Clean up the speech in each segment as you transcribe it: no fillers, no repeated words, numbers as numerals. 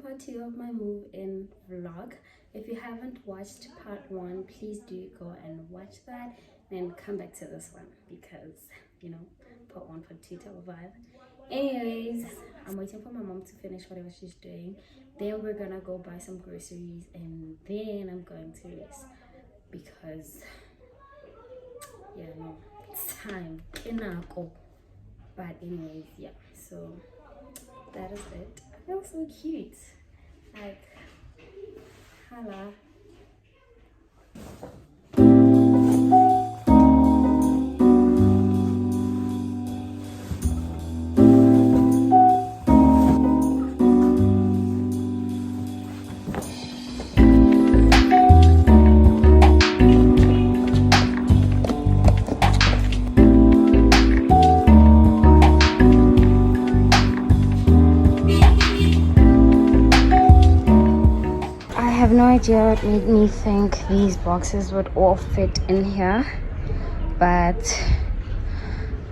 part 2 of my move-in vlog. If you haven't watched part 1, please do go and watch that and come back to this one because, you know, part 1 for 2 type of vibe. Anyways, I'm waiting for my mom to finish whatever she's doing. Then we're gonna go buy some groceries and then I'm going to rest because, yeah, no, it's time. But anyways, yeah, so that is it. I feel so cute. Like, hello. I have no idea what made me think these boxes would all fit in here, but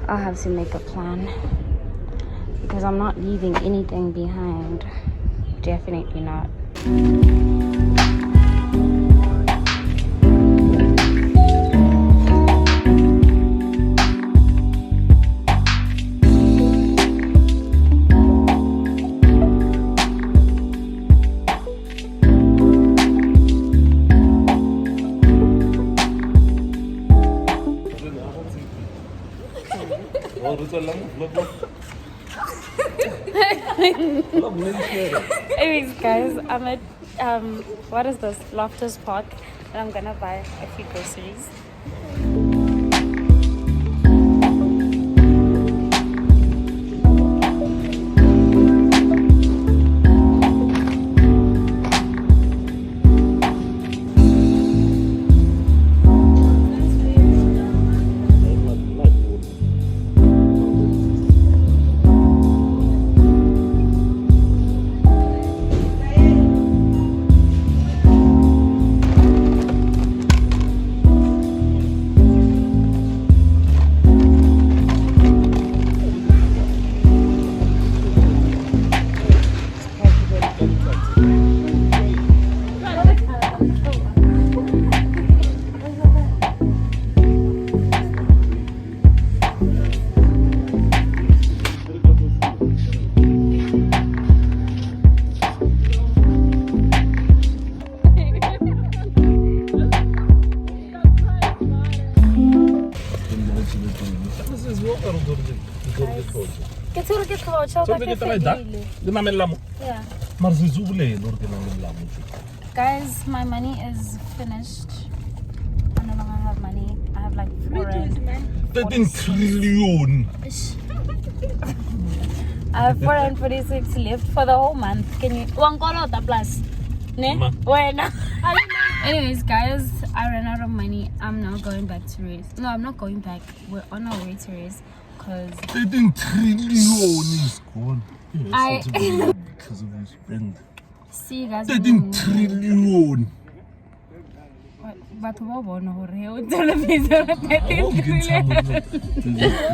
I'll have to make a plan because I'm not leaving anything behind. Definitely not. Anyways, guys, I'm at what is this, Loftus Park, and I'm gonna buy a few groceries. Guys, my money is finished. I no longer have money. I have like 13 trillion. I have 446 left for the whole month. Can you? Plus. Ne? Anyways, guys, I ran out of money. I'm now going back to race. No, I'm not going back. We're on our way to race because 13 trillion is gone. Because of this spend. See you guys. 13 trillion. But what about no television? 13 trillion.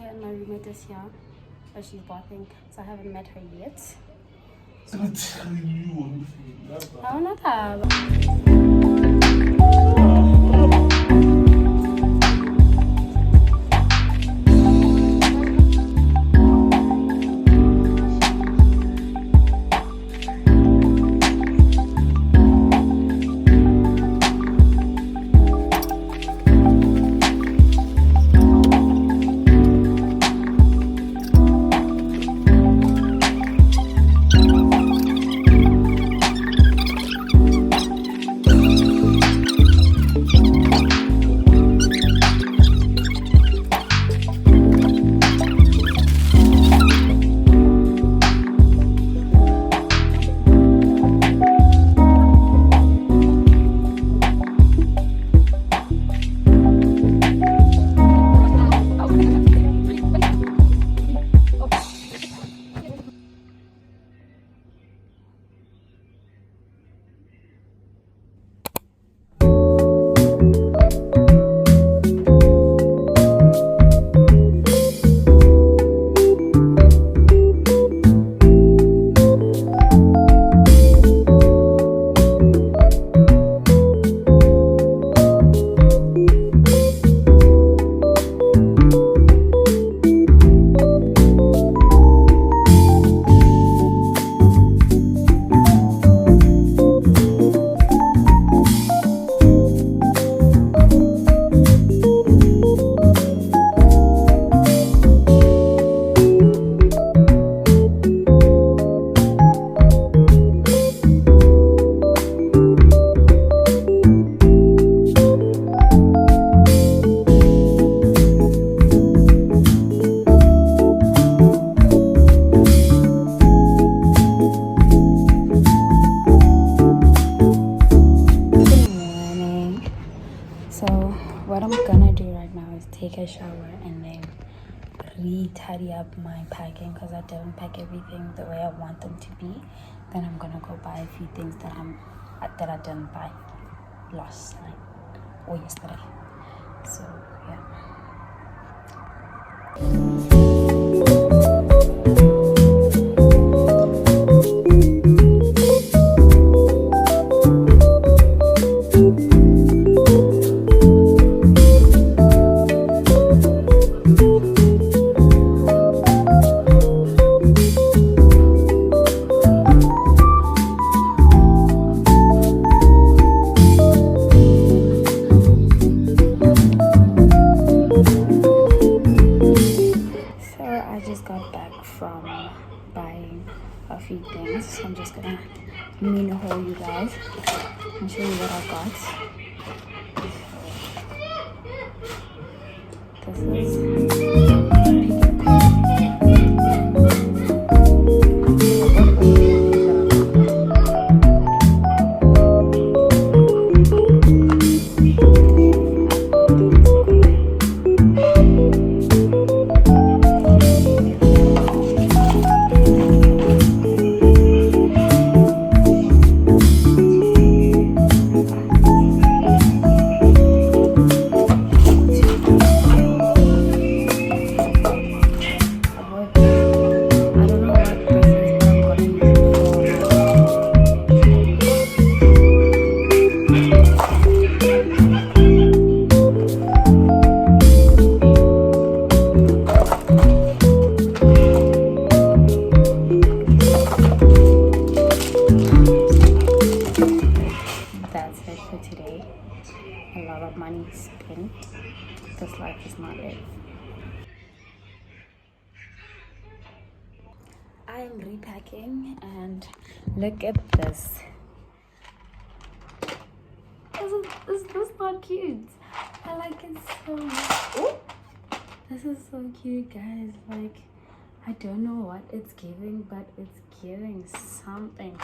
And my roommate is here, but she's bathing, so I haven't met her yet. I don't know that. re-tidy up my packing because I didn't pack everything the way I want them to be. Then I'm gonna go buy a few things that I didn't buy last night or yesterday. So yeah. I just got back from buying a few things, so I'm just gonna mini haul you guys and show you what I got. This that's it for today. A lot of money spent. This life is not it. I am repacking and look at this. Is this not cute? I like it so much. Ooh. This is so cute, guys. Like, I don't know what it's giving, but it's giving something.